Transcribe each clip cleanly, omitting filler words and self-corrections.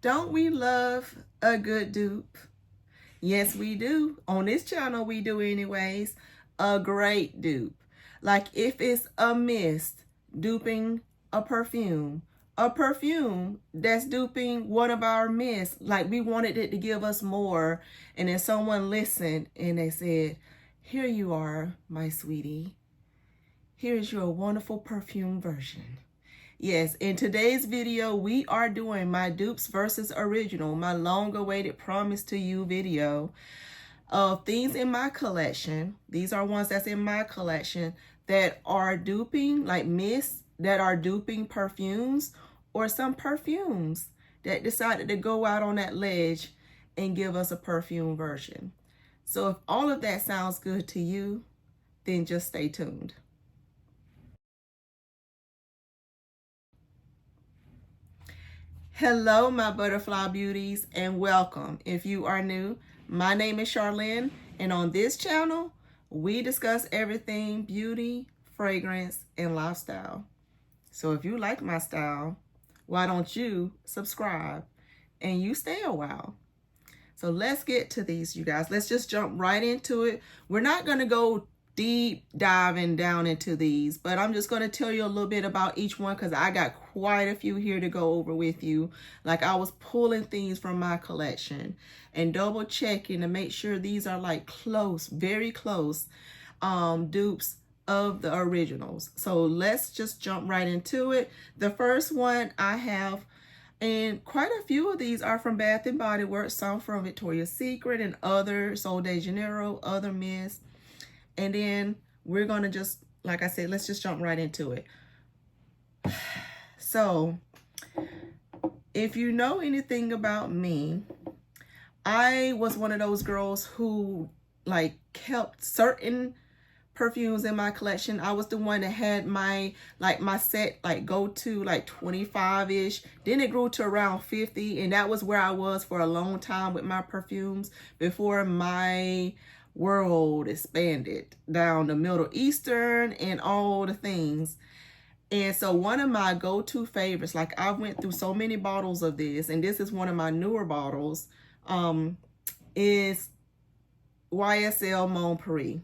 Don't we love a good dupe? Yes, we do. On this channel, we do anyways. A great dupe. Like if it's a mist duping a perfume that's duping one of our mists. Like we wanted it to give us more. And then someone listened and they said, here you are, my sweetie. Here's your wonderful perfume version. Yes, in today's video, we are doing my dupes versus original, my long-awaited promise to you video of things in my collection. These are ones that's in my collection that are duping, like mists that are duping perfumes, or some perfumes that decided to go out on that ledge and give us a perfume version. So if all of that sounds good to you, then just stay tuned. Hello, my butterfly beauties, and welcome. If you are new, my name is Charlene, and on this channel, we discuss everything beauty, fragrance, and lifestyle. So if you like my style, why don't you subscribe and you stay a while? So let's get to these, you guys. Let's just jump right into it. We're not going to go deep diving down into these, but I'm just going to tell you a little bit about each one because I got quite a few here to go over with you. Like I was pulling things from my collection and double checking to make sure these are like close, very close dupes of the originals. So let's just jump right into it. The first one I have, and quite a few of these are from Bath & Body Works, some from Victoria's Secret and other, Sol de Janeiro, other mists. And then we're going to just, like I said, let's just jump right into it. So if you know anything about me, I was one of those girls who like kept certain perfumes in my collection. I was the one that had my set like go to like 25-ish. Then it grew to around 50, and that was where I was for a long time with my perfumes before my world expanded down the Middle Eastern and all the things. And so one of my go-to favorites, like I went through so many bottles of this, and this is one of my newer bottles, is YSL Monde.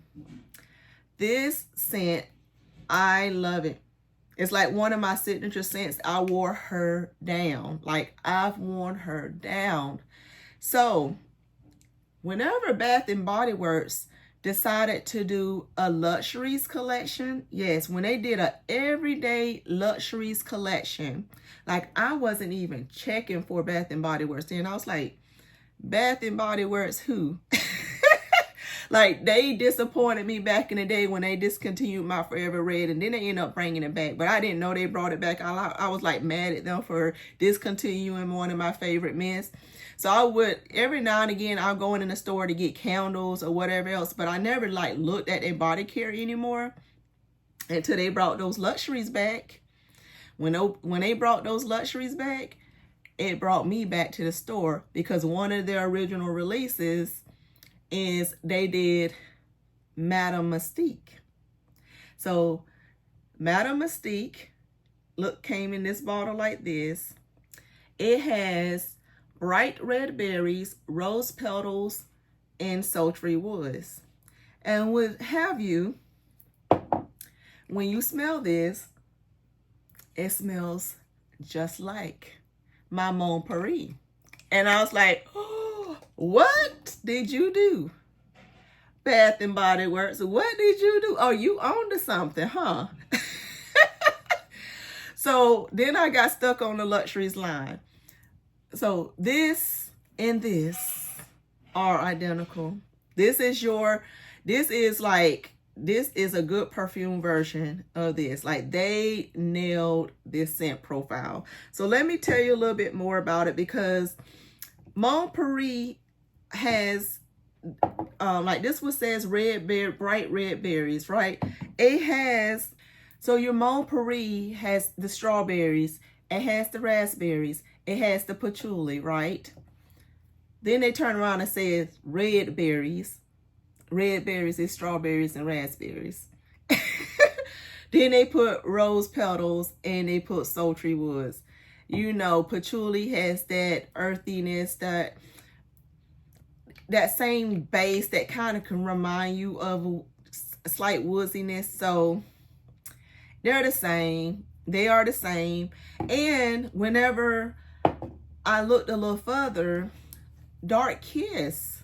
This scent, I love it. It's like one of my signature scents. I wore her down. Like I've worn her down. So whenever Bath & Body Works decided to do a luxuries collection, yes, when they did a everyday luxuries collection, like I wasn't even checking for Bath & Body Works. And I was like, Bath & Body Works who? Like they disappointed me back in the day when they discontinued my Forever Red, and then they ended up bringing it back. But I didn't know they brought it back. I was like mad at them for discontinuing one of my favorite mists. So I would, every now and again, I'll go in the store to get candles or whatever else, but I never like looked at their body care anymore until they brought those luxuries back. When they brought those luxuries back, it brought me back to the store because one of their original releases is they did Madame Mystique. So Madame Mystique, look, came in this bottle like this. It has bright red berries, rose petals, and sultry woods. And would have you, when you smell this, it smells just like my Monde. And I was like, oh, what did you do? Bath & Body Works, what did you do? Oh, you owned to something, huh? So then I got stuck on the luxuries line. So this and this are identical. This is a good perfume version of this. Like they nailed this scent profile. So let me tell you a little bit more about it, because Monde has like this one says bright red berries, right? It has, so your Monde has the strawberries, it has the raspberries, it has the patchouli, right? Then they turn around and say red berries. Red berries is strawberries and raspberries. Then they put rose petals and they put sultry woods. You know, patchouli has that earthiness, that same base that kind of can remind you of a slight woodiness. So they're the same. They are the same. And whenever I looked a little further, Dark Kiss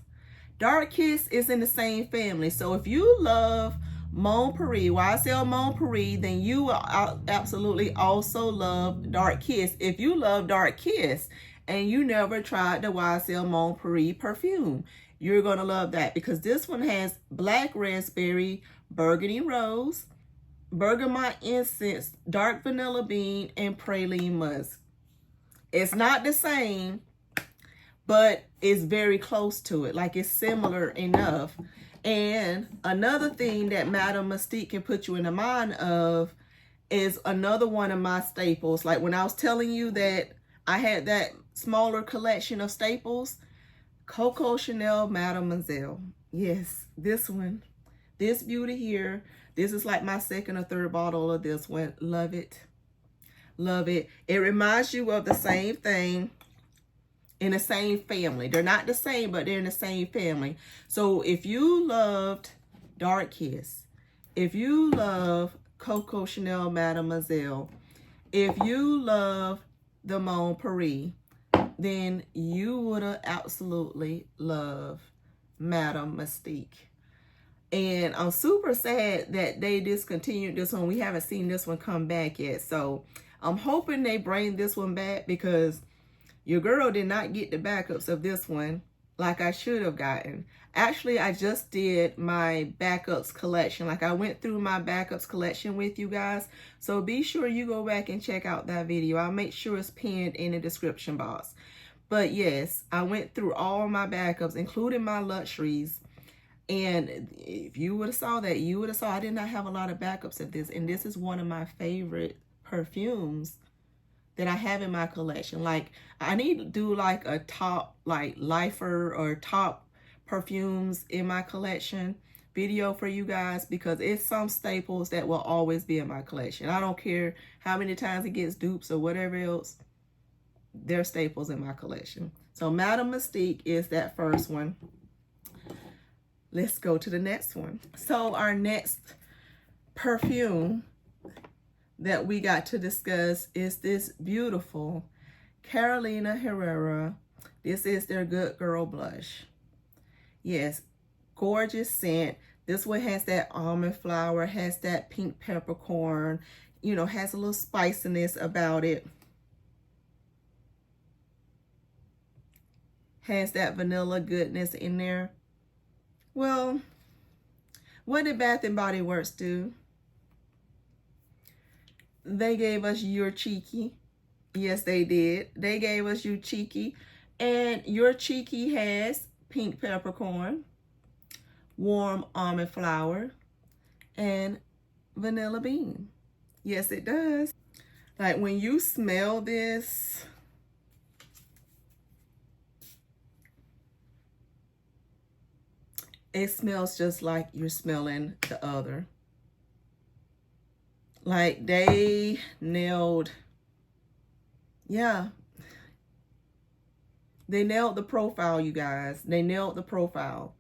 is in the same family. So if you love Monde Paris, YSL Monde Paris, then you will absolutely also love Dark Kiss. If you love Dark Kiss and you never tried the YSL Monde Paris perfume, you're going to love that, because this one has black raspberry, burgundy rose, bergamot incense, dark vanilla bean, and praline musk. It's not the same, but it's very close to it. Like, it's similar enough. And another thing that Madame Mystique can put you in the mind of is another one of my staples. Like when I was telling you that I had that smaller collection of staples, Coco Chanel Mademoiselle. Yes, this one. This beauty here. This is like my second or third bottle of this one. Love it. Love it. It reminds you of the same thing, in the same family. They're not the same, but they're in the same family. So if you loved Dark Kiss, if you love Coco Chanel Mademoiselle, if you love the Monde Paris, then you would have absolutely loved Madame Mystique. And I'm super sad that they discontinued this one. We haven't seen this one come back yet. So I'm hoping they bring this one back, because your girl did not get the backups of this one like I should have gotten. Actually, I just did my backups collection. Like, I went through my backups collection with you guys. So be sure you go back and check out that video. I'll make sure it's pinned in the description box. But yes, I went through all my backups, including my luxuries. And if you would have saw that, you would have saw I did not have a lot of backups of this. And this is one of my favorite perfumes that I have in my collection. Like, I need to do like a top, like lifer or top perfumes in my collection video for you guys, because it's some staples that will always be in my collection. I don't care how many times it gets dupes or whatever else, they're staples in my collection. So Madame Mystique is that first one. Let's go to the next one. So our next perfume that we got to discuss is this beautiful Carolina Herrera. This is their Good Girl Blush. Yes, gorgeous scent. This one has that almond flower, has that pink peppercorn, you know, has a little spiciness about it. Has that vanilla goodness in there. Well, what did Bath & Body Works do? They gave us You're Cheeky. Yes, they did. They gave us You Cheeky. And You're Cheeky has pink peppercorn, warm almond flower, and vanilla bean. Yes, it does. Like, when you smell this, it smells just like you're smelling the other. Like, they nailed, yeah. They nailed the profile, you guys. They nailed the profile.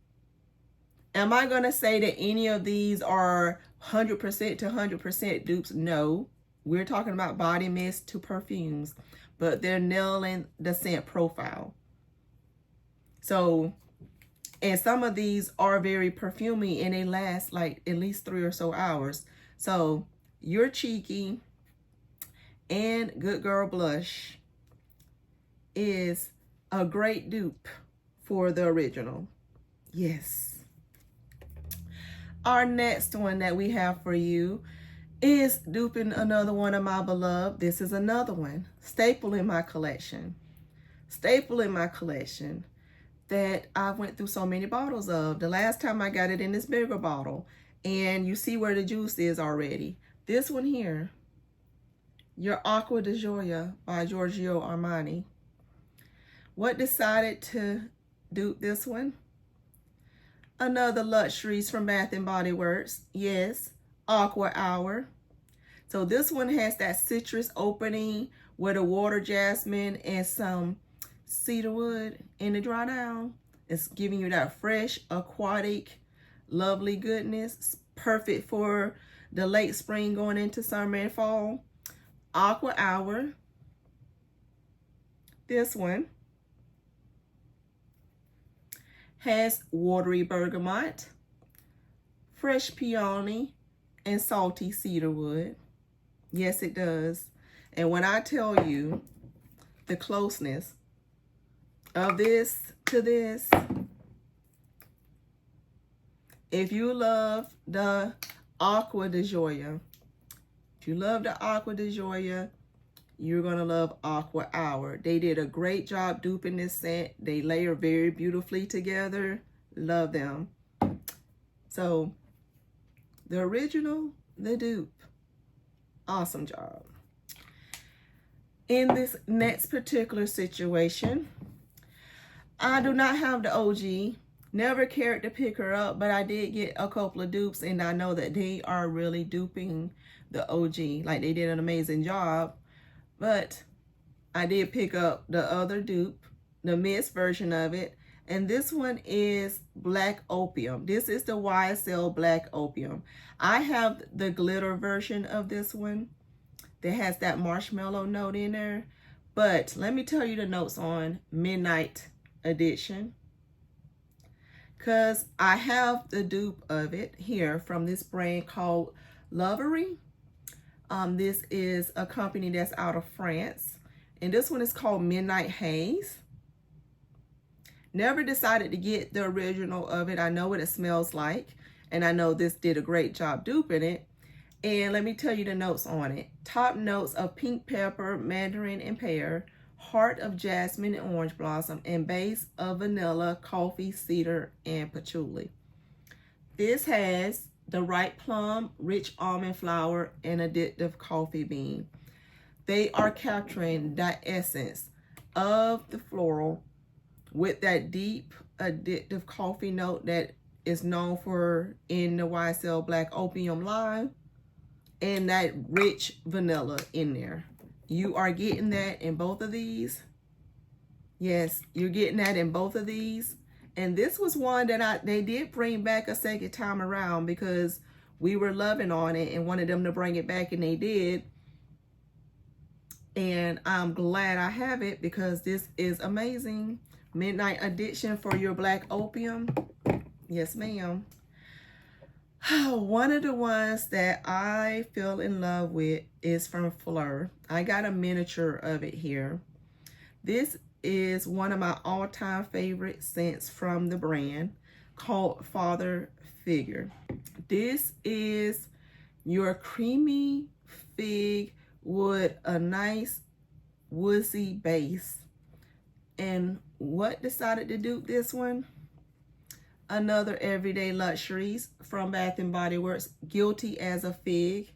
Am I going to say that any of these are 100% to 100% dupes? No. We're talking about body mist to perfumes. But they're nailing the scent profile. So, and some of these are very perfumey, and they last like at least 3 or so hours. So, You're Cheeky and Good Girl Blush is a great dupe for the original. Yes. Our next one that we have for you is duping another one of my beloved. This is another one. Staple in my collection. Staple in my collection that I went through so many bottles of. The last time I got it in this bigger bottle. And you see where the juice is already. This one here, your Acqua de Gioia by Giorgio Armani. What decided to dupe this one? Another luxuries from Bath & Body Works. Yes, Aqua Hour. So this one has that citrus opening with a water jasmine and some cedarwood in the dry down. It's giving you that fresh, aquatic, lovely goodness. It's perfect for the late spring going into summer and fall. Aqua Hour. This one has watery bergamot, fresh peony, and salty cedarwood. Yes, it does. And when I tell you the closeness of this to this, if you love the Acqua de Gioia, if you love the Acqua de Gioia, you're going to love Aqua Hour. They did a great job duping this scent. They layer very beautifully together. Love them. So, the original, the dupe. Awesome job. In this next particular situation, I do not have the OG. Never cared to pick her up, but I did get a couple of dupes, and I know that they are really duping the OG. Like, they did an amazing job. But I did pick up the other dupe, the mist version of it. And this one is Black Opium. This is the YSL Black Opium. I have the glitter version of this one that has that marshmallow note in there. But let me tell you the notes on Midnight Edition, because I have the dupe of it here from this brand called Lovery. This is a company that's out of France. And this one is called Midnight Haze. Never decided to get the original of it. I know what it smells like. And I know this did a great job duping it. And let me tell you the notes on it. Top notes of pink pepper, mandarin, and pear. Heart of jasmine and orange blossom. And base of vanilla, coffee, cedar, and patchouli. This has the ripe plum, rich almond flower, and addictive coffee bean. They are capturing that essence of the floral with that deep addictive coffee note that is known for in the YSL Black Opium line, and that rich vanilla in there. You are getting that in both of these. Yes, you're getting that in both of these. And this was one that they did bring back a second time around because we were loving on it and wanted them to bring it back, and they did. And I'm glad I have it because this is amazing. Midnight Edition for your Black Opium. Yes, ma'am. One of the ones that I fell in love with is from Flirt. I got a miniature of it here. This is one of my all-time favorite scents from the brand called Father Figure. This is your creamy fig with a nice woodsy base. And what decided to dupe this one? Another Everyday Luxuries from Bath & Body Works, Guilty as a Fig.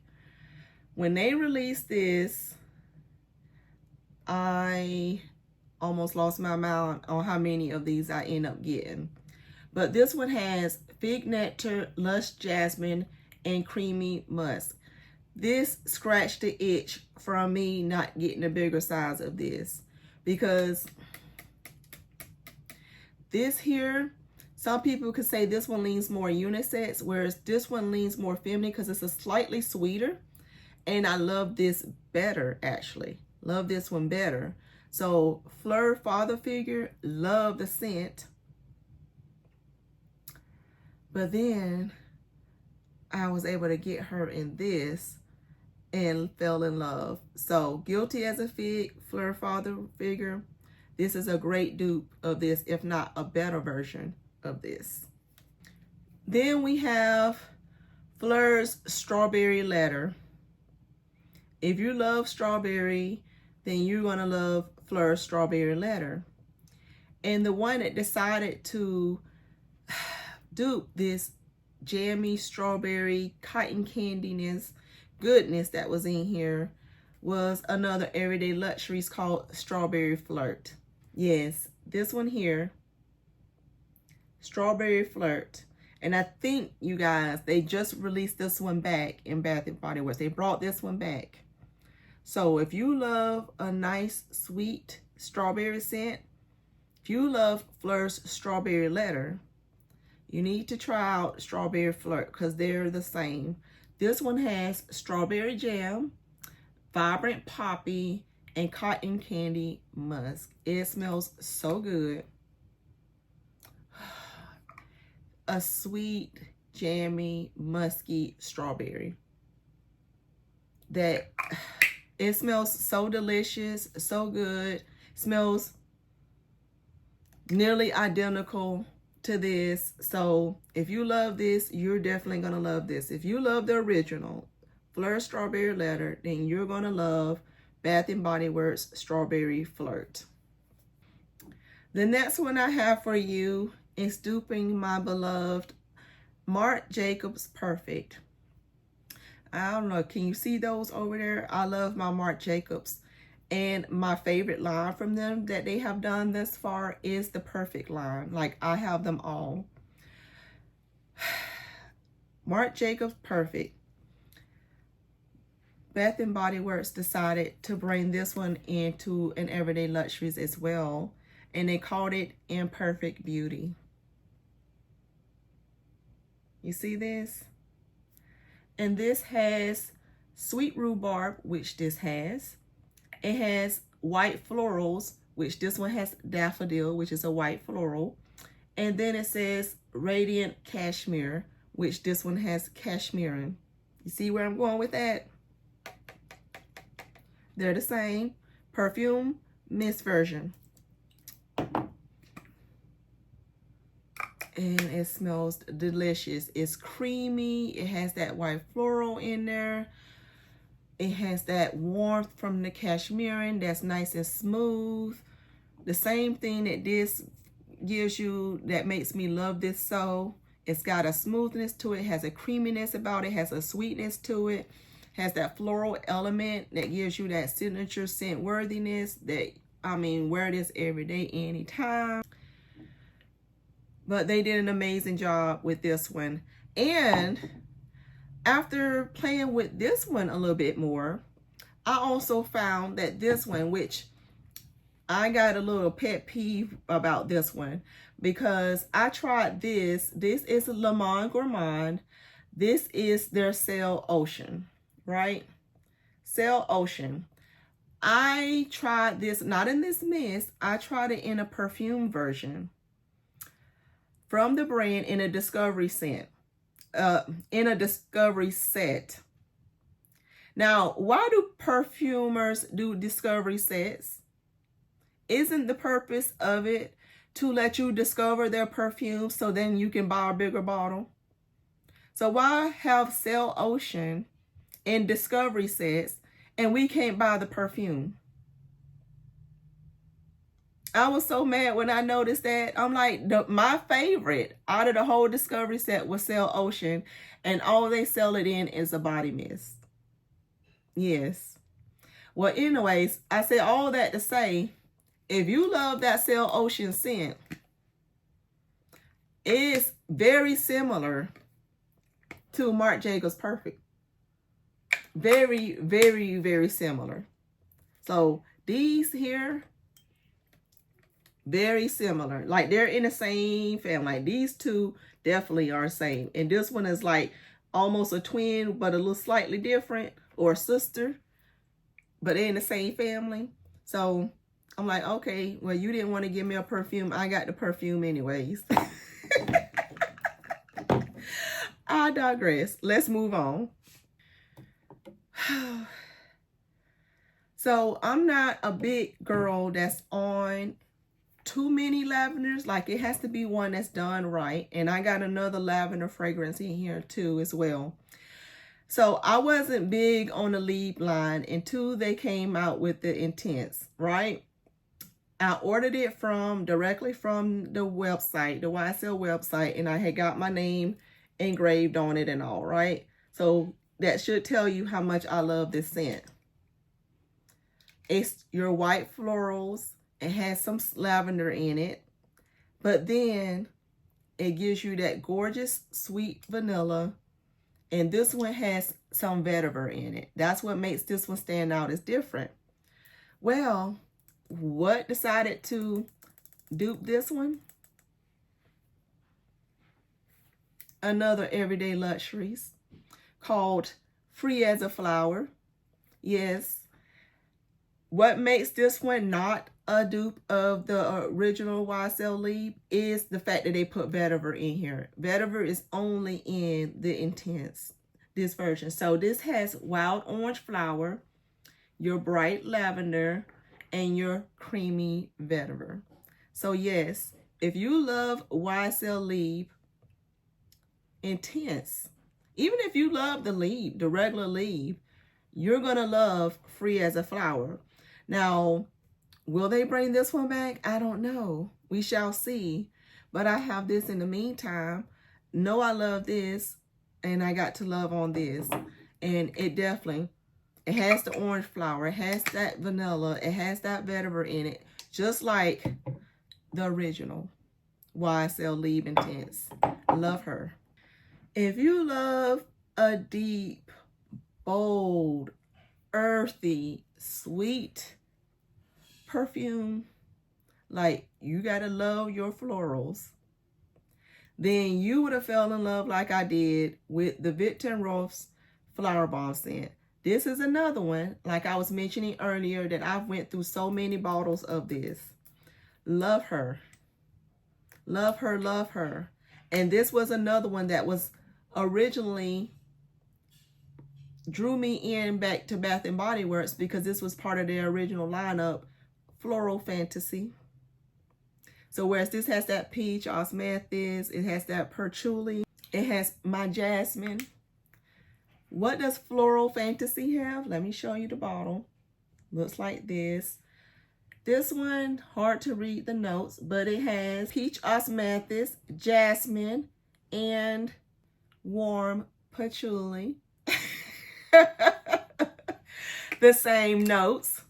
When they released this, I almost lost my mind on how many of these I end up getting. But this one has fig nectar, lush jasmine, and creamy musk. This scratched the itch from me not getting a bigger size of this, because this here, some people could say this one leans more unisex, whereas this one leans more feminine because it's a slightly sweeter. And I love this better, actually. Love this one better. So, Flirt Father Figure, love the scent. But then, I was able to get her in this and fell in love. So, Guilty as a Fig, Flirt Father Figure. This is a great dupe of this, if not a better version of this. Then we have Flirt's Strawberry Letter. If you love strawberry, then you're going to love Flirt's Strawberry Letter. And the one that decided to dupe this jammy strawberry cotton candiness goodness that was in here was another Everyday Luxuries called Strawberry Flirt. Yes, this one here, Strawberry Flirt. And I think, you guys, they just released this one back in Bath & Body Works. They brought this one back. So if you love a nice sweet strawberry scent, if you love Phlur's strawberry letter, you need to try out Strawberry Flirt because they're the same. This one has strawberry jam, vibrant poppy, and cotton candy musk. It smells so good. A sweet, jammy, musky strawberry. That it smells so delicious, so good. Smells nearly identical to this. So if you love this, you're definitely gonna love this. If you love the original Phlur Strawberry Letter, then you're gonna love Bath & Body Works Strawberry Flirt. The next one I have for you is duping my beloved Marc Jacobs Perfect. I don't know, can you see those over there? I love my Marc Jacobs. And my favorite line from them that they have done thus far is the Perfect line. Like, I have them all. Marc Jacobs Perfect. Bath & Body Works decided to bring this one into an Everyday Luxuries as well. And they called it Imperfect Beauty. You see this? And this has sweet rhubarb, which this has. It has white florals, which this one has daffodil, which is a white floral. And then it says radiant cashmere, which this one has cashmere. You see where I'm going with that? They're the same. Perfume mist version. And it smells delicious. It's creamy. It has that white floral in there. It has that warmth from the cashmere that's nice and smooth. The same thing that this gives you that makes me love this so. It's got a smoothness to it, has a creaminess about it, has a sweetness to it, has that floral element that gives you that signature scent worthiness that, I mean, wear this every day, anytime. But they did an amazing job with this one. And after playing with this one a little bit more, I also found that this one, which I got a little pet peeve about this one, because I tried this. This is Le Monde Gourmand. This is their Sail Ocean, right? Sail Ocean. I tried this, not in this mist. I tried it in a perfume version from the brand in a discovery scent. In a discovery set. Now, why do perfumers do discovery sets? Isn't the purpose of it to let you discover their perfume so then you can buy a bigger bottle? So why have Sail Ocean in discovery sets and we can't buy the perfume? I was so mad when I noticed that. I'm like, my favorite out of the whole discovery set was Sail Ocean, and all they sell it in is a body mist. Yes. Well, anyways, I said all that to say, if you love that Sail Ocean scent, it's very similar to Marc Jacobs Perfect. Very, very, very similar. So these here, very similar. Like, they're in the same family. Like, these two definitely are the same. And this one is like almost a twin, but a little slightly different, or a sister, but they're in the same family. So I'm like, okay, well, you didn't want to give me a perfume. I got the perfume anyways. I digress. Let's move on. So I'm not a big girl that's on too many lavenders. Like, it has to be one that's done right. And I got another lavender fragrance in here too as well. So I wasn't big on the Libre line until they came out with the Intense, right? I ordered it directly from the website, the YSL website, and I had got my name engraved on it and all, right? So that should tell you how much I love this scent. It's your white florals. It has some lavender in it, but then it gives you that gorgeous sweet vanilla And this one has some vetiver in it. That's what makes this one stand out. It's different. Well, what decided to dupe this one? Another Everyday Luxuries called Free as a Flower. Yes. What makes this one not a dupe of the original YSL Libre is the fact that they put vetiver in here. Vetiver is only in the Intense, this version. So this has wild orange flower, your bright lavender, and your creamy vetiver. So yes, if you love YSL Libre Intense, even if you love the Libre, the regular Libre, you're going to love Free as a Flower. Now, will they bring this one back? I don't know. We shall see. But I have this in the meantime. Know I love this, and I got to love on this. And it definitely, it has the orange flower. It has that vanilla. It has that vetiver in it. Just like the original YSL Libre Intense. Love her. If you love a deep, bold, earthy, sweet perfume, like you gotta love your florals, then you would have fell in love like I did with the Viktor and Rolf's Flowerbomb scent. This is another one, like I was mentioning earlier, that I've went through so many bottles of this. Love her. Love her, love her. And this was another one that was originally drew me in back to Bath and Body Works because this was part of their original lineup, Floral Fantasy. So whereas this has that peach osmanthus, it has that patchouli, it has my jasmine. What does Floral Fantasy have? Let me show you the bottle. Looks like this. This one, hard to read the notes, but it has peach osmanthus, jasmine, and warm patchouli. The same notes.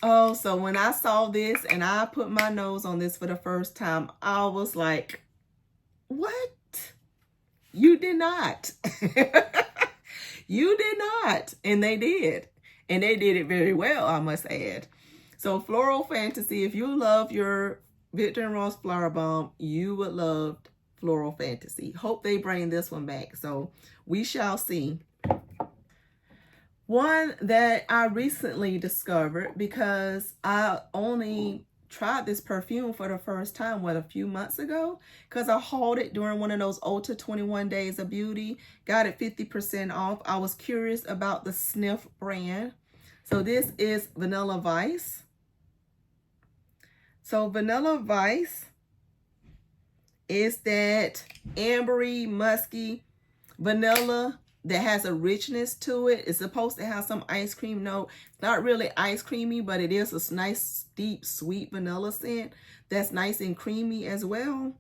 Oh, so when I saw this and I put my nose on this for the first time, I was like, what? You did not. You did not. And they did. And they did it very well, I must add. So Floral Fantasy, if you love your Viktor and Rolf Flowerbomb, you would love Floral Fantasy. Hope they bring this one back. So we shall see. One that I recently discovered because I only tried this perfume for the first time, a few months ago, because I hauled it during one of those Ulta 21 Days of Beauty. Got it 50% off. I was curious about the Snif brand. So this is Vanilla Vice. So Vanilla Vice is that ambery, musky vanilla that has a richness to it. It's supposed to have some ice cream note. It's not really ice creamy, but it is a nice, deep, sweet vanilla scent that's nice and creamy as well.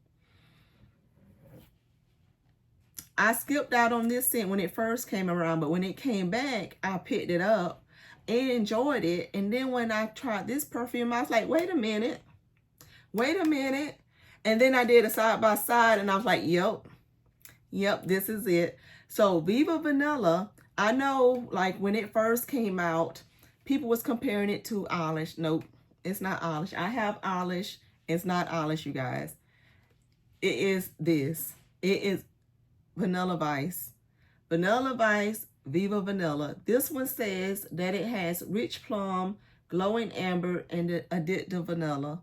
I skipped out on this scent when it first came around, but when it came back, I picked it up and enjoyed it. And then when I tried this perfume, I was like, wait a minute. And then I did a side by side and I was like, yep, this is it. So Viva Vanilla, I know like when it first came out, people was comparing it to Eilish. Nope, it's not Eilish. I have Eilish. It's not Eilish, you guys. It is this. It is Vanilla Vice. Vanilla Vice, Viva Vanilla. This one says that it has rich plum, glowing amber, and addictive vanilla.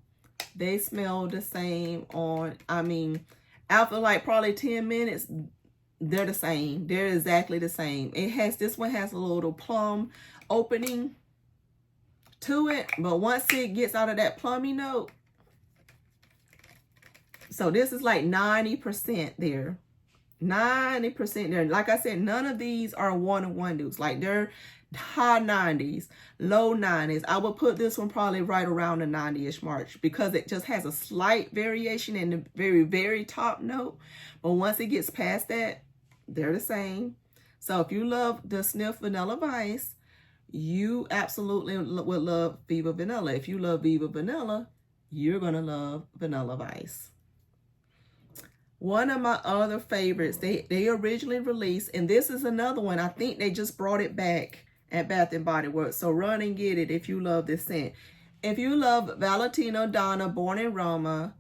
They smell the same after like probably 10 minutes, they're the same. They're exactly the same. This one has a little plum opening to it, but once it gets out of that plummy note, so this is like 90% there. 90% there. Like I said, none of these are one-on-one dupes. Like they're high 90s, low 90s. I would put this one probably right around the 90-ish mark because it just has a slight variation in the very, very top note. But once it gets past that, they're the same. So if you love the Snif Vanilla Vice, you absolutely would love Viva Vanilla. If you love Viva Vanilla, you're going to love Vanilla Vice. One of my other favorites, they originally released, and this is another one. I think they just brought it back at Bath & Body Works. So run and get it if you love this scent. If you love Valentino, Donna, Born in Roma,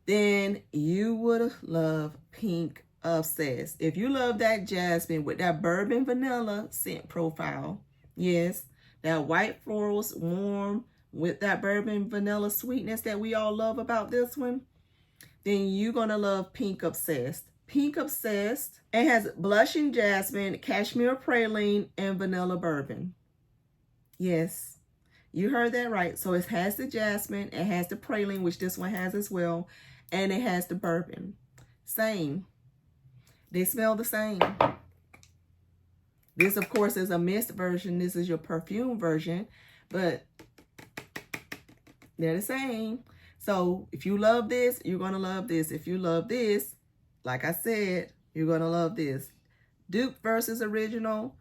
then you would love Pink Obsessed. If you love that jasmine with that bourbon vanilla scent profile, yes, that white florals warm with that bourbon vanilla sweetness that we all love about this one, then you're going to love Pink Obsessed. Pink Obsessed, it has blushing jasmine, cashmere praline, and vanilla bourbon. Yes, you heard that right. So it has the jasmine, it has the praline, which this one has as well, and it has the bourbon. Same. They smell the same. This, of course, is a mist version. This is your perfume version, but they're the same. So if you love this, you're going to love this. If you love this, like I said, you're going to love this. Dupe versus Original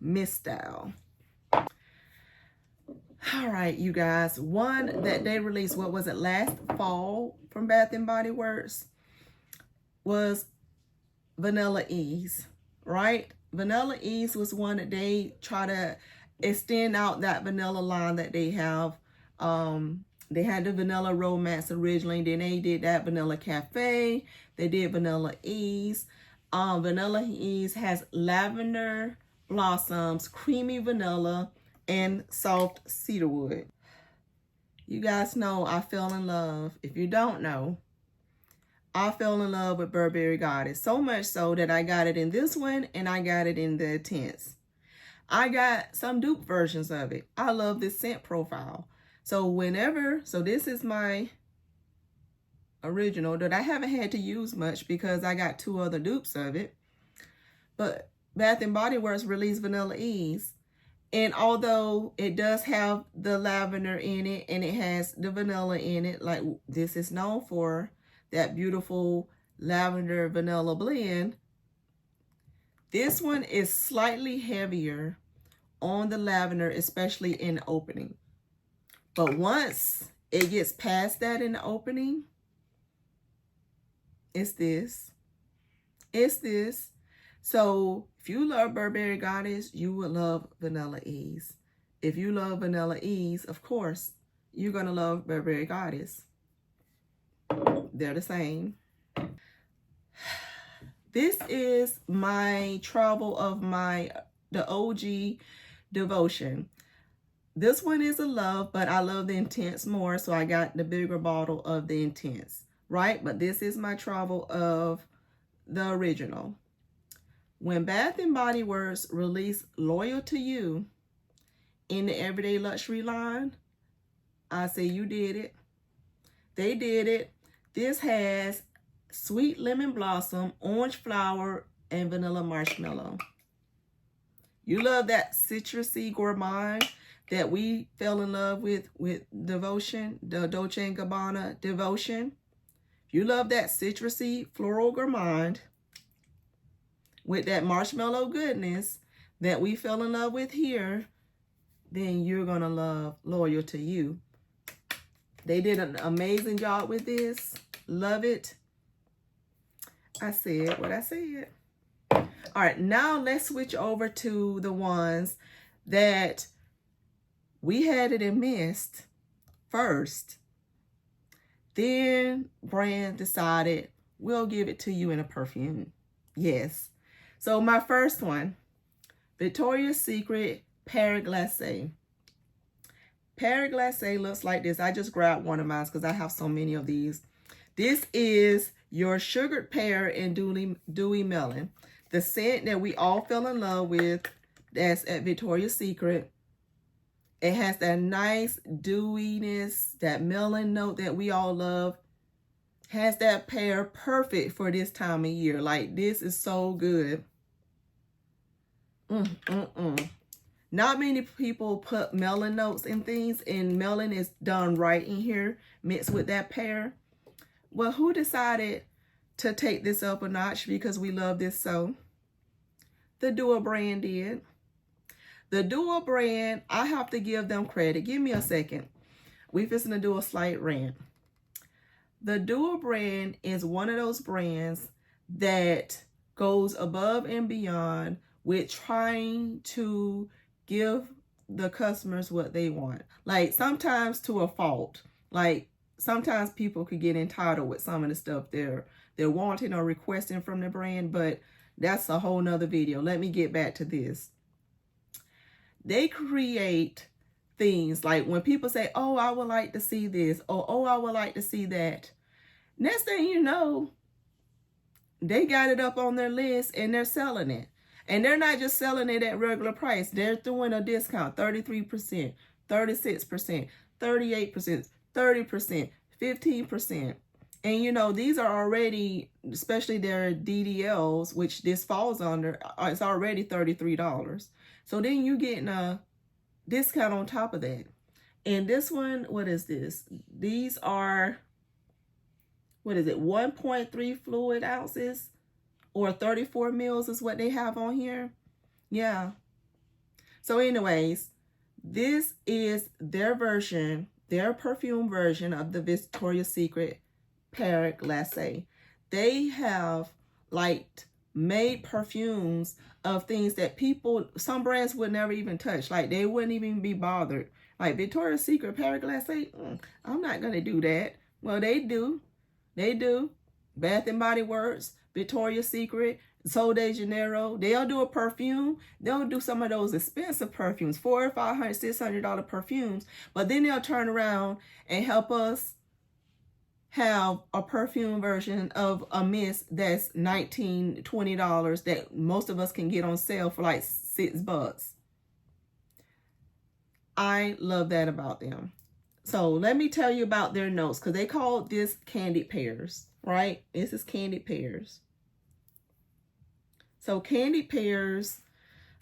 Mist Style. All right, you guys. One that they released, what was it, last fall from Bath & Body Works was Vanilla Ease, right? Vanilla Ease was one that they try to extend out that vanilla line that they have. They had the Vanilla Romance originally. Then they did that Vanilla Cafe. They did Vanilla Ease. Vanilla Ease has lavender blossoms, creamy vanilla, and soft cedarwood. You guys know I fell in love. If you don't know, I fell in love with Burberry Goddess. So much so that I got it in this one and I got it in the tints. I got some dupe versions of it. I love this scent profile. So this is my original that I haven't had to use much because I got 2 other dupes of it. But Bath & Body Works released Vanilla Ease. And although it does have the lavender in it and it has the vanilla in it, like this is known for that beautiful lavender vanilla blend, this one is slightly heavier on the lavender, especially in the opening. But once it gets past that in the opening, it's this. It's this. So if you love Burberry Goddess, you would love Vanilla Ease. If you love Vanilla Ease, of course, you're going to love Burberry Goddess. They're the same. This is my travel of the OG Devotion. This one is a love, but I love the Intense more, so I got the bigger bottle of the Intense, right? But this is my travel of the original. When Bath & Body Works released Loyal to You in the Everyday Luxury line, I say you did it. They did it. This has sweet lemon blossom, orange flower, and vanilla marshmallow. You love that citrusy gourmand that we fell in love with Devotion, the Dolce & Gabbana Devotion. You love that citrusy floral gourmand with that marshmallow goodness that we fell in love with here, then you're going to love Loyal to You. They did an amazing job with this. Love it. I said what I said. All right, now let's switch over to the ones that we had it in mist first. Then brand decided we'll give it to you in a perfume. Yes. So my first one, Victoria's Secret Pear Glacé. Pear Glacé looks like this. I just grabbed one of mine because I have so many of these. This is your sugared pear and dewy melon. The scent that we all fell in love with, that's at Victoria's Secret. It has that nice dewiness, that melon note that we all love. Has that pear, perfect for this time of year. Like, this is so good. Not many people put melon notes in things, and melon is done right in here, mixed with that pear. Well, who decided to take this up a notch because we love this so? The Duo brand did. The Duo brand, I have to give them credit. Give me a second. We fixing to do a slight rant. The Dupe brand is one of those brands that goes above and beyond with trying to give the customers what they want. Like sometimes to a fault. Like sometimes people could get entitled with some of the stuff they're wanting or requesting from the brand, but that's a whole nother video. Let me get back to this. They create things like when people say, oh, I would like to see this, or oh, I would like to see that. Next thing you know, they got it up on their list and they're selling it. And they're not just selling it at regular price. They're throwing a discount, 33%, 36%, 38%, 30%, 15%. And you know, these are already, especially their DDLs, which this falls under, it's already $33. So then you're getting a discount on top of that. And this one, what is this? These are, what is it, 1.3 fluid ounces or 34 mils is what they have on here. Yeah. So anyways, this is their version, their perfume version of the Victoria's Secret Pear Glacé. They have like made perfumes of things that people, some brands would never even touch. Like they wouldn't even be bothered. Like Victoria's Secret Pear Glacé, I'm not going to do that. Well, they do. They do. Bath and Body Works, Victoria's Secret, Sol de Janeiro. They'll do a perfume. They'll do some of those expensive perfumes, $400, $500, $600 perfumes. But then they'll turn around and help us have a perfume version of a mist that's $19, $20 that most of us can get on sale for like $6. I love that about them. So let me tell you about their notes, because they call this candied pears, right? This is candied pears. So candied pears,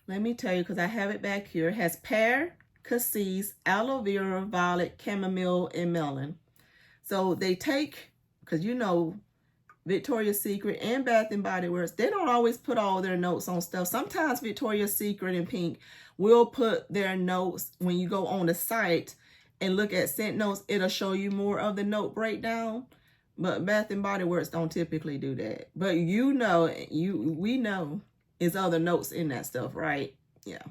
let me tell you, because I have it back here, it has pear, cassis, aloe vera, violet, chamomile, and melon. So they take, because you know, Victoria's Secret and Bath and Body Works, they don't always put all their notes on stuff. Sometimes Victoria's Secret and Pink will put their notes when you go on the site and look at scent notes. It'll show you more of the note breakdown. But Bath and Body Works don't typically do that. But you know, we know is other notes in that stuff, right? Yeah.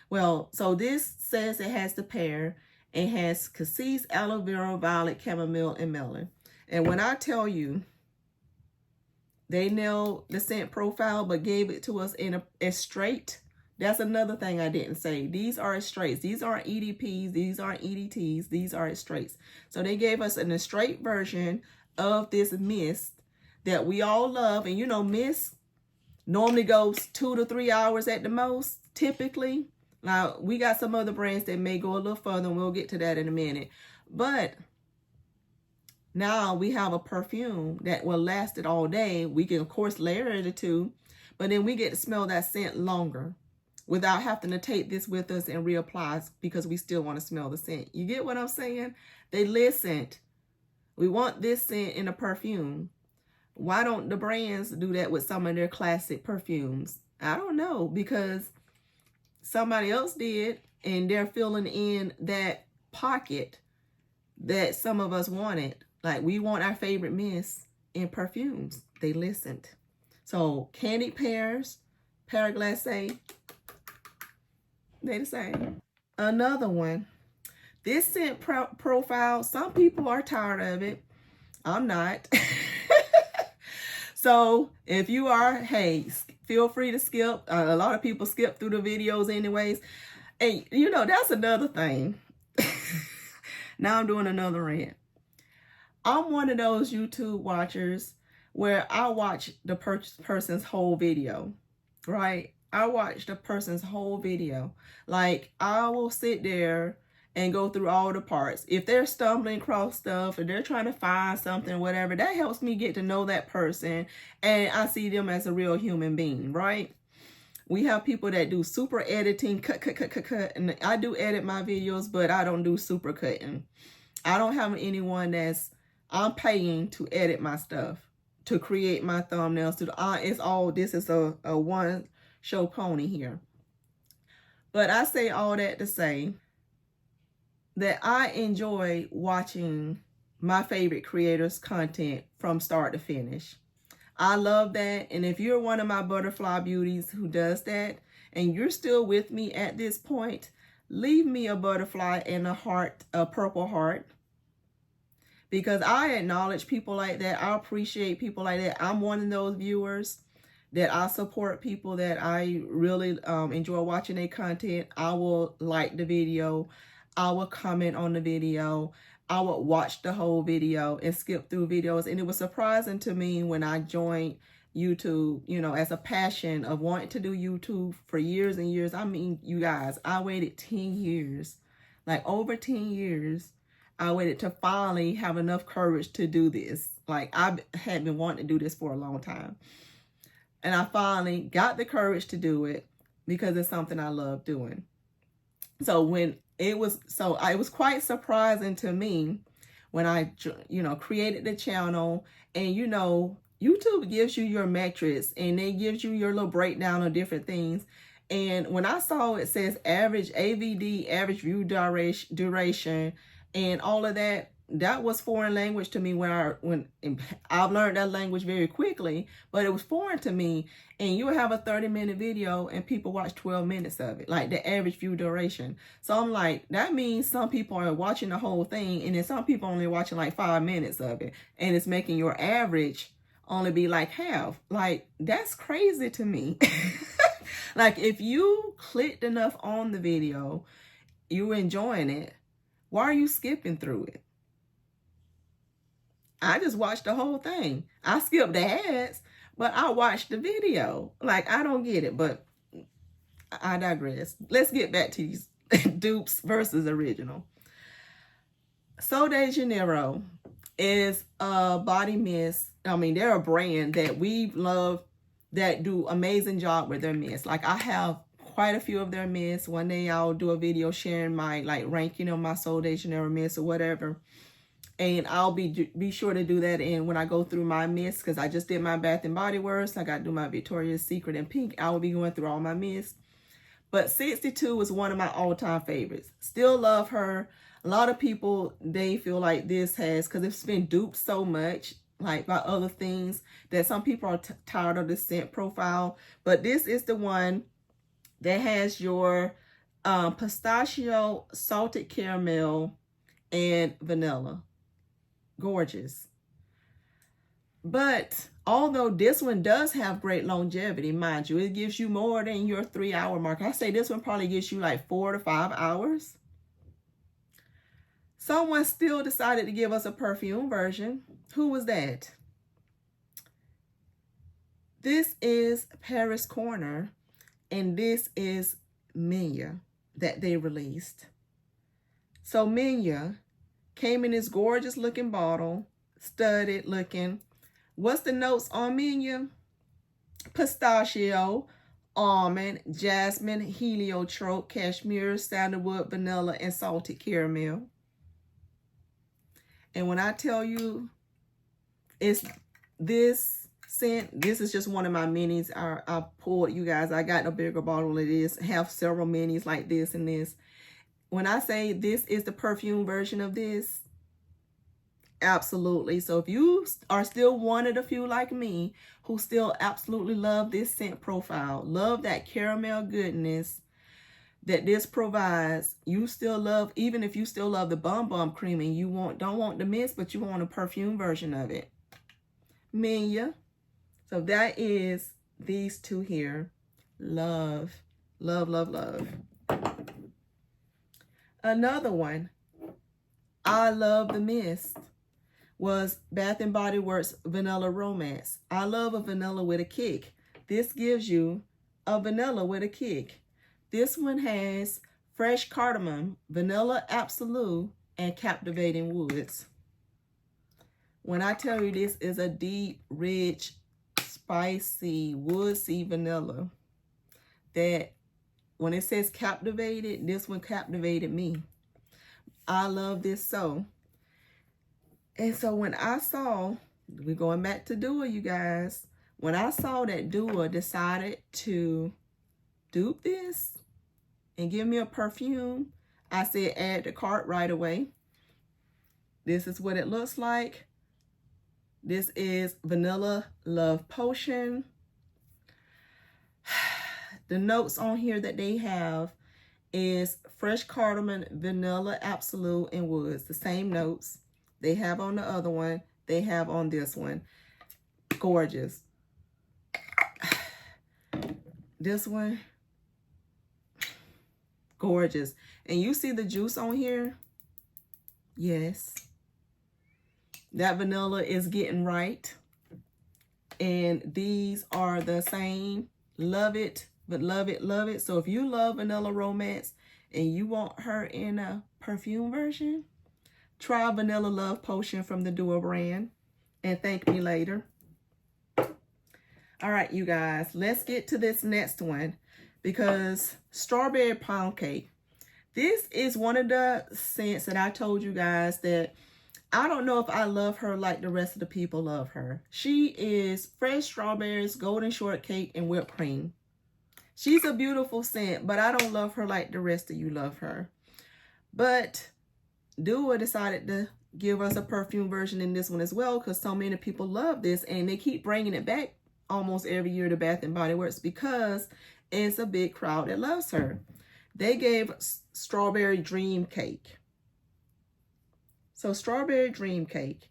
Well, so this says it has the pear. It has cassis, aloe vera, violet, chamomile, and melon. And when I tell you, they nailed the scent profile, but gave it to us in a straight. That's another thing I didn't say. These are straights. These aren't EDPs. These aren't EDTs. These are straights. So they gave us a straight version of this mist that we all love. And you know, mist normally goes 2 to 3 hours at the most, typically. Now, we got some other brands that may go a little further, and we'll get to that in a minute. But now we have a perfume that will last it all day. We can, of course, layer it or two, but then we get to smell that scent longer without having to take this with us and reapply, because we still want to smell the scent. You get what I'm saying? They listened. We want this scent in a perfume. Why don't the brands do that with some of their classic perfumes? I don't know, because somebody else did, and they're filling in that pocket that some of us wanted. Like, we want our favorite mists in perfumes. They listened. So, candied pears, pear glacé, they the same. Another one. This scent profile, some people are tired of it. I'm not. So, if you are, hey, feel free to skip. A lot of people skip through the videos anyways. And, you know, that's another thing. Now I'm doing another rant. I'm one of those YouTube watchers where I watch the person's whole video, right? I watch the person's whole video. Like, I will sit there and go through all the parts. If they're stumbling across stuff or they're trying to find something, whatever, that helps me get to know that person, and I see them as a real human being, right? We have people that do super editing, cut, and I do edit my videos, but I don't do super cutting. I don't have anyone that's, I'm paying to edit my stuff, to create my thumbnails. It's all, this is a one show pony here. But I say all that to say that I enjoy watching my favorite creators' content from start to finish. I love that. And if you're one of my butterfly beauties who does that, and you're still with me at this point, leave me a butterfly and a heart, a purple heart. Because I acknowledge people like that. I appreciate people like that. I'm one of those viewers that I support people that I really enjoy watching their content. I will like the video. I will comment on the video. I would watch the whole video and skip through videos. And it was surprising to me when I joined YouTube, you know, as a passion of wanting to do YouTube for years and years. I mean, you guys, I waited 10 years, like over 10 years. I waited to finally have enough courage to do this. Like, I had been wanting to do this for a long time. And I finally got the courage to do it because it's something I love doing. So when it was quite surprising to me when I, you know, created the channel. And, you know, YouTube gives you your metrics and it gives you your little breakdown of different things. And when I saw it says average AVD, average view duration, and all of that, that was foreign language to me when I've learned that language very quickly, but it was foreign to me. And you have a 30-minute video and people watch 12 minutes of it, like the average view duration. So I'm like, that means some people are watching the whole thing and then some people only watching like 5 minutes of it. And it's making your average only be like half. Like, that's crazy to me. Like, if you clicked enough on the video, you were enjoying it, why are you skipping through it? I just watched the whole thing. I skipped the ads, but I watched the video. Like, I don't get it, but I digress. Let's get back to these dupes versus original. Sol de Janeiro is a body mist. I mean, they're a brand that we love that do amazing job with their mist. Like, I have quite a few of their mists. One day I'll do a video sharing my like ranking of my Sol de Janeiro mist or whatever. And I'll be sure to do that in when I go through my mists, because I just did my Bath and Body Works. I got to do my Victoria's Secret and Pink. I will be going through all my mists. But 62 is one of my all-time favorites. Still love her. A lot of people, they feel like this has, because it's been duped so much, like by other things, that some people are tired of the scent profile. But this is the one that has your pistachio, salted caramel, and vanilla. Gorgeous. But although this one does have great longevity, mind you, it gives you more than your 3-hour mark. I say this one probably gives you like 4 to 5 hours. Someone still decided to give us a perfume version. Who was that? This is Paris Corner, and this is Minya that they released. So Minya came in this gorgeous looking bottle, studded looking. What's the notes on Minya? Pistachio, almond, jasmine, heliotrope, cashmere, sandalwood, vanilla, and salted caramel. And when I tell you it's this scent, this is just one of my minis. I pulled, you guys, I got a bigger bottle of this, have several minis like this and this. When I say this is the perfume version of this, absolutely. So if you are still one of the few like me who still absolutely love this scent profile, love that caramel goodness that this provides, you still love, even if you still love the Bum Cream and you don't want the mist, but you want a perfume version of it, Minya. So that is these two here. Love, love, love, love. Another one I love the mist was Bath and Body Works Vanilla Romance. I love a vanilla with a kick. This gives you a vanilla with a kick. This one has fresh cardamom, vanilla absolute, and captivating woods. When I tell you this is a deep, rich, spicy, woodsy vanilla, that when it says captivated, this one captivated me. I love this so. And so when I saw, we're going back to Dua, you guys. When I saw that Dua decided to dupe this and give me a perfume, I said add to cart right away. This is what it looks like. This is Vanilla Love Potion. The notes on here that they have is fresh cardamom, vanilla, absolute, and woods. The same notes they have on the other one, they have on this one. Gorgeous. This one, gorgeous. And you see the juice on here? Yes. That vanilla is getting right. And these are the same. Love it, but love it, love it. So if you love vanilla romance and you want her in a perfume version, try Vanilla Love Potion from the Duo brand and thank me later. All right, you guys, let's get to this next one, because Strawberry Pound Cake. This is one of the scents that I told you guys that I don't know if I love her like the rest of the people love her. She is fresh strawberries, golden shortcake, and whipped cream. She's a beautiful scent, but I don't love her like the rest of you love her. But Duo decided to give us a perfume version in this one as well, because so many people love this, and they keep bringing it back almost every year to Bath & Body Works because it's a big crowd that loves her. They gave Strawberry Dream Cake. So Strawberry Dream Cake.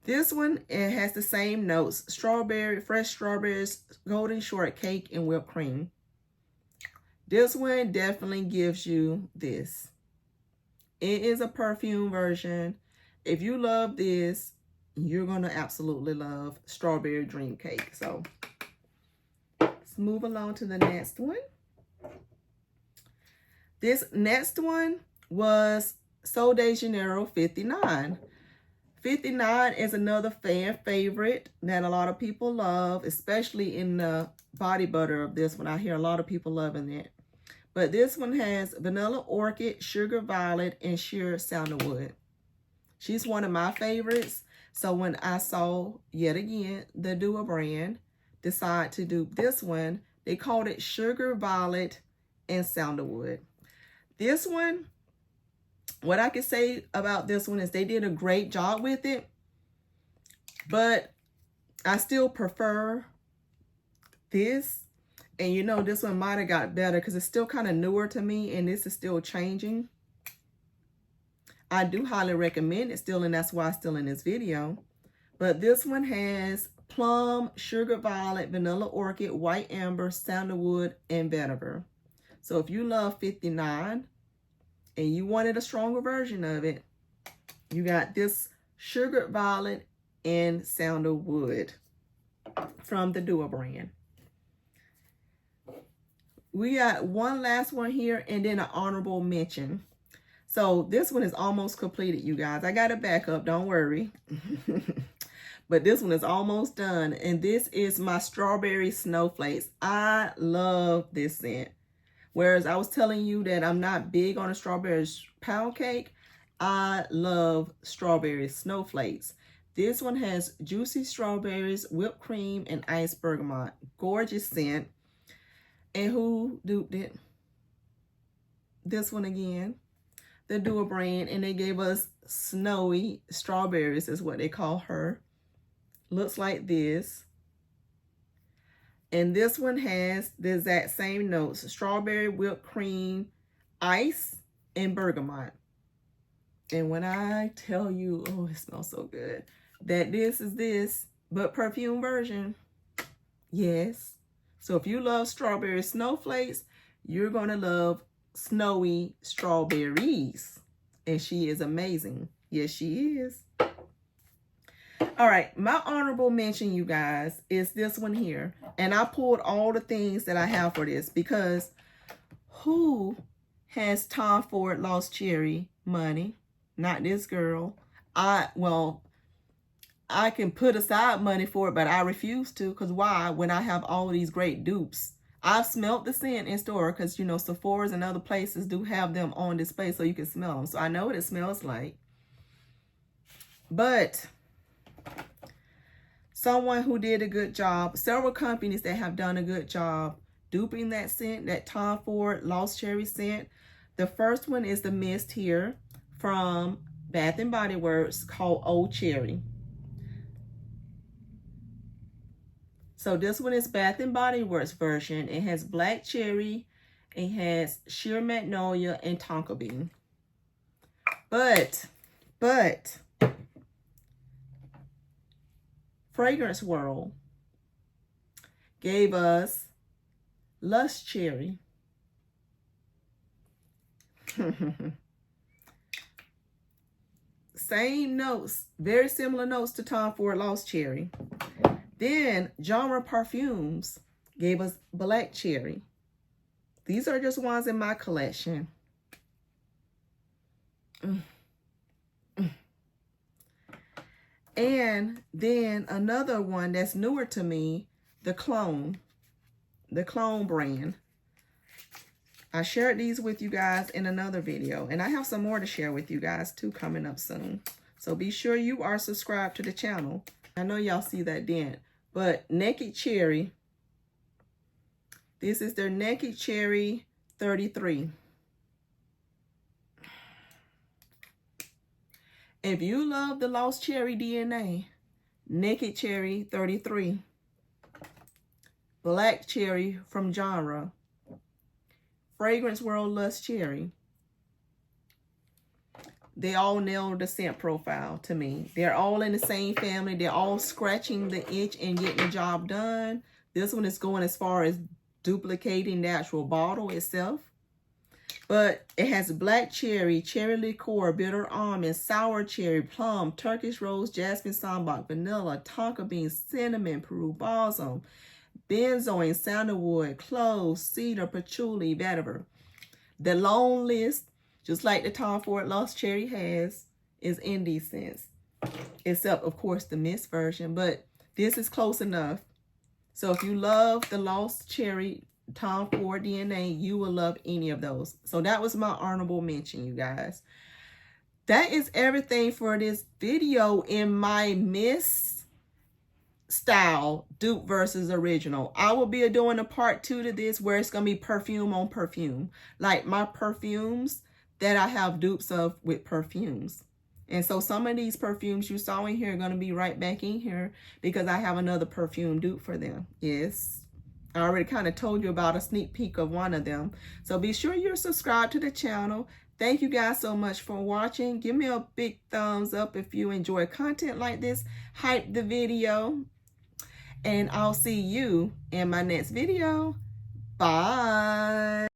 This one, it has the same notes. Strawberry, fresh strawberries, golden shortcake, and whipped cream. This one definitely gives you this. It is a perfume version. If you love this, you're going to absolutely love Strawberry Dream Cake. So let's move along to the next one. This next one was Sol de Janeiro 59. 59 is another fan favorite that a lot of people love, especially in the body butter of this one. I hear a lot of people loving it. But this one has Vanilla Orchid, Sugar Violet, and Sheer Sandalwood. She's one of my favorites. So when I saw, yet again, the Duo brand decide to dupe this one, they called it Sugar Violet and Sandalwood. This one, what I can say about this one is they did a great job with it, but I still prefer this. And you know, this one might have got better because it's still kind of newer to me and this is still changing. I do highly recommend it still, and that's why it's still in this video. But this one has Plum, Sugar Violet, Vanilla Orchid, White Amber, Sandalwood, and Vetiver. So if you love 59 and you wanted a stronger version of it, you got this Sugar Violet and Sandalwood from the Duo brand. We got one last one here and then an honorable mention. So this one is almost completed, you guys. I got it back up, don't worry. But this one is almost done. And this is my Strawberry Snowflakes. I love this scent. Whereas I was telling you that I'm not big on a strawberry pound cake, I love Strawberry Snowflakes. This one has juicy strawberries, whipped cream, and iced bergamot. Gorgeous scent. And who duped it? This one again. The Duo brand, and they gave us Snowy Strawberries is what they call her. Looks like this. And this one has the exact same notes: strawberry, whipped cream, ice, and bergamot. And when I tell you, oh, it smells so good, that this is this, but perfume version, yes. So if you love Strawberry Snowflakes, you're going to love Snowy Strawberries. And she is amazing. Yes, she is. All right, my honorable mention, you guys, is this one here. And I pulled all the things that I have for this because who has Tom Ford Lost Cherry money? Not this girl. I can put aside money for it, but I refuse to, because why? When I have all these great dupes. I've smelled the scent in store because, you know, Sephora's and other places do have them on display so you can smell them. So I know what it smells like. But someone who did a good job, several companies that have done a good job duping that scent, that Tom Ford Lost Cherry scent. The first one is the mist here from Bath and Body Works called Old Cherry. So this one is Bath and Body Works version. It has black cherry, it has sheer magnolia, and tonka bean. But Fragrance World gave us Lush Cherry. Same notes, very similar notes to Tom Ford Lost Cherry. Then Genre Perfumes gave us Black Cherry. These are just ones in my collection. And then another one that's newer to me, the Clone brand. I shared these with you guys in another video, and I have some more to share with you guys too coming up soon. So be sure you are subscribed to the channel. I know y'all see that dent, but Naked Cherry, this is their Naked Cherry 33. If you love the Lost Cherry DNA, Naked Cherry 33. Black Cherry from Genre. Fragrance World Lush Cherry. They all nailed the scent profile to me. They're all in the same family. They're all scratching the itch and getting the job done. This one is going as far as duplicating the actual bottle itself. But it has black cherry, cherry liqueur, bitter almond, sour cherry, plum, Turkish rose, jasmine, sambac, vanilla, tonka bean, cinnamon, Peru balsam, benzoin, sandalwood, cloves, cedar, patchouli, vetiver. The long list, just like the Tom Ford Lost Cherry has, is in these scents. Except, of course, the mist version, but this is close enough. So if you love the Lost Cherry Tom Ford DNA, you will love any of those. So that was my honorable mention, you guys. That is everything for this video in my mist style dupe versus original. I will be doing a part 2 to this where it's gonna be perfume on perfume, like my perfumes that I have dupes of with perfumes. And so some of these perfumes you saw in here are gonna be right back in here because I have another perfume dupe for them. Yes, I already kind of told you about a sneak peek of one of them. So be sure you're subscribed to the channel. Thank you guys so much for watching. Give me a big thumbs up if you enjoy content like this. Hype the video. And I'll see you in my next video. Bye.